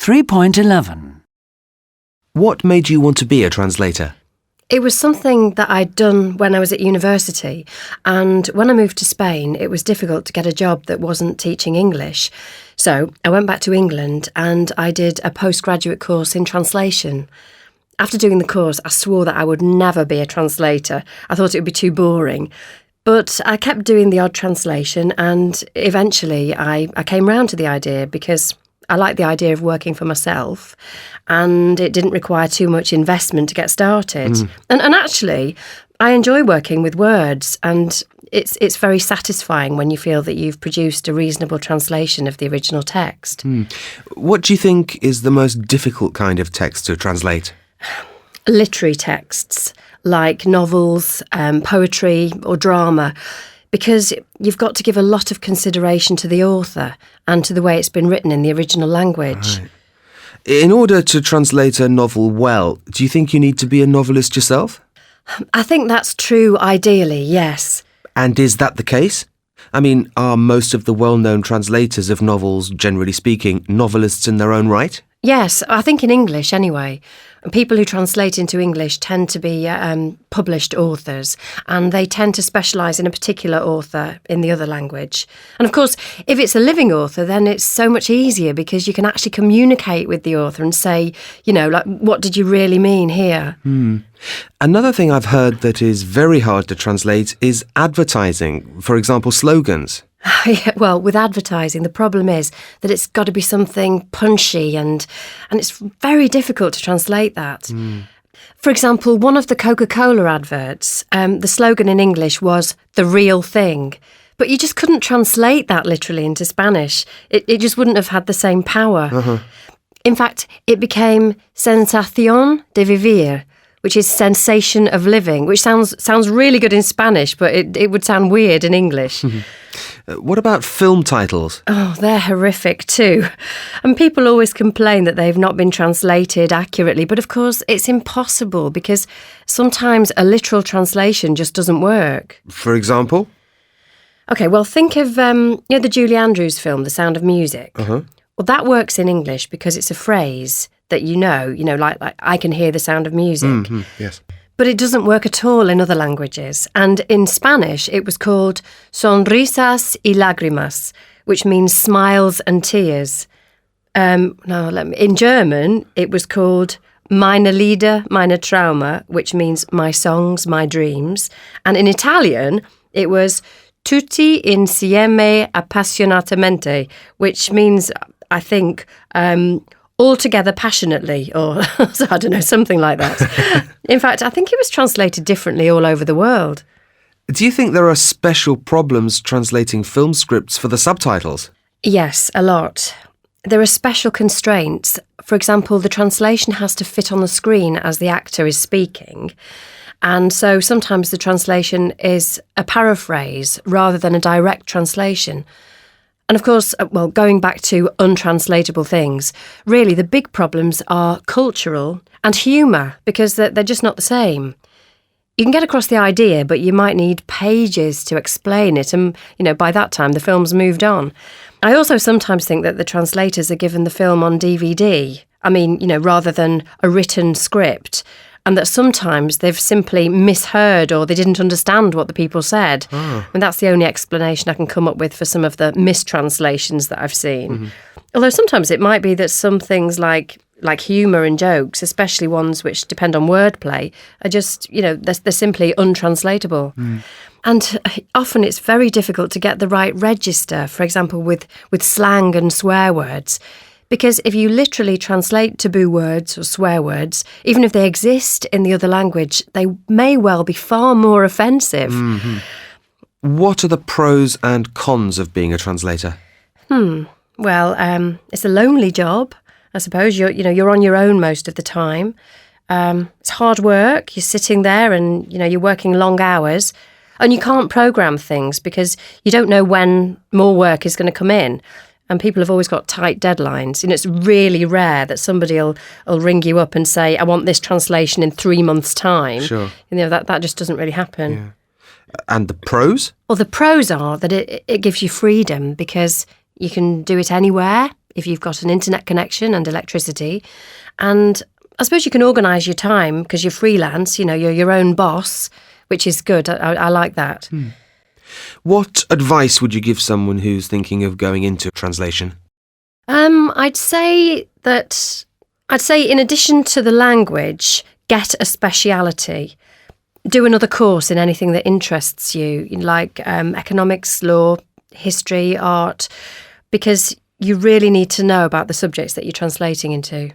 3.11. What made you want to be a translator? It was something that I'd done when I was at university, and when I moved to Spain, it was difficult to get a job that wasn't teaching English. So I went back to England and I did a postgraduate course in translation. After doing the course, I swore that I would never be a translator. I thought it would be too boring. But I kept doing the odd translation, and eventually I came round to the idea because I liked the idea of working for myself, and it didn't require too much investment to get started. And actually, I enjoy working with words, and it's very satisfying when you feel that you've produced a reasonable translation of the original text. What do you think is the most difficult kind of text to translate? Literary texts, like novels, poetry or drama, because you've got to give a lot of consideration to the author and to the way it's been written in the original language. Right. In order to translate a novel well, do you think you need to be a novelist yourself? I think that's true ideally, yes. And is that the case? I mean, are most of the well-known translators of novels, generally speaking, novelists in their own right? Yes, I think in English anyway. People who translate into English tend to be published authors, and they tend to specialise in a particular author in the other language. And of course, if it's a living author, then it's so much easier because you can actually communicate with the author and say, you know, like, what did you really mean here? Another thing I've heard that is very hard to translate is advertising, for example, slogans. Yeah, well, with advertising, the problem is that it's got to be something punchy and it's very difficult to translate that. For example, one of the Coca-Cola adverts, the slogan in English was "the real thing," but you just couldn't translate that literally into Spanish. It just wouldn't have had the same power. In fact, it became "sensación de vivir," which is sensation of living, which sounds really good in Spanish, but it would sound weird in English. What about film titles? Oh, they're horrific too. And people always complain that they've not been translated accurately, but of course it's impossible because sometimes a literal translation just doesn't work. For example? Okay, well, think of the Julie Andrews film, The Sound of Music. Well, that works in English because it's a phrase that you know, like I can hear the sound of music. Yes. But it doesn't work at all in other languages. And in Spanish, it was called sonrisas y lágrimas, which means smiles and tears. In German, it was called meine Lieder, meine Trauma, which means my songs, my dreams. And in Italian, it was tutti insieme appassionatamente, which means, I think, all together passionately, or I don't know, something like that. In fact, I think it was translated differently all over the world. Do you think there are special problems translating film scripts for the subtitles? Yes, a lot. There are special constraints. For example, the translation has to fit on the screen as the actor is speaking. And so sometimes the translation is a paraphrase rather than a direct translation. And of course, going back to untranslatable things, really the big problems are cultural and humour, because they're just not the same. You can get across the idea, but you might need pages to explain it, and, by that time the film's moved on. I also sometimes think that the translators are given the film on DVD, rather than a written script, and that sometimes they've simply misheard or they didn't understand what the people said. And that's the only explanation I can come up with for some of the mistranslations that I've seen. Although sometimes it might be that some things like humour and jokes, especially ones which depend on wordplay, are just, they're simply untranslatable. And often it's very difficult to get the right register, for example, with slang and swear words. Because if you literally translate taboo words or swear words, even if they exist in the other language, they may well be far more offensive. What are the pros and cons of being a translator? Well, it's a lonely job, I suppose. You're on your own most of the time. It's hard work. You're sitting there and, you're working long hours. And you can't program things because you don't know when more work is going to come in. And people have always got tight deadlines. It's really rare that somebody will ring you up and say, I want this translation in 3 months' time. Sure. That just doesn't really happen. Yeah. And the pros? Well, the pros are that it gives you freedom because you can do it anywhere, if you've got an internet connection and electricity. And I suppose you can organise your time because you're freelance, you're your own boss, which is good. I like that. What advice would you give someone who's thinking of going into translation? I'd say in addition to the language, get a speciality. Do another course in anything that interests you, like economics, law, history, art, because you really need to know about the subjects that you're translating into.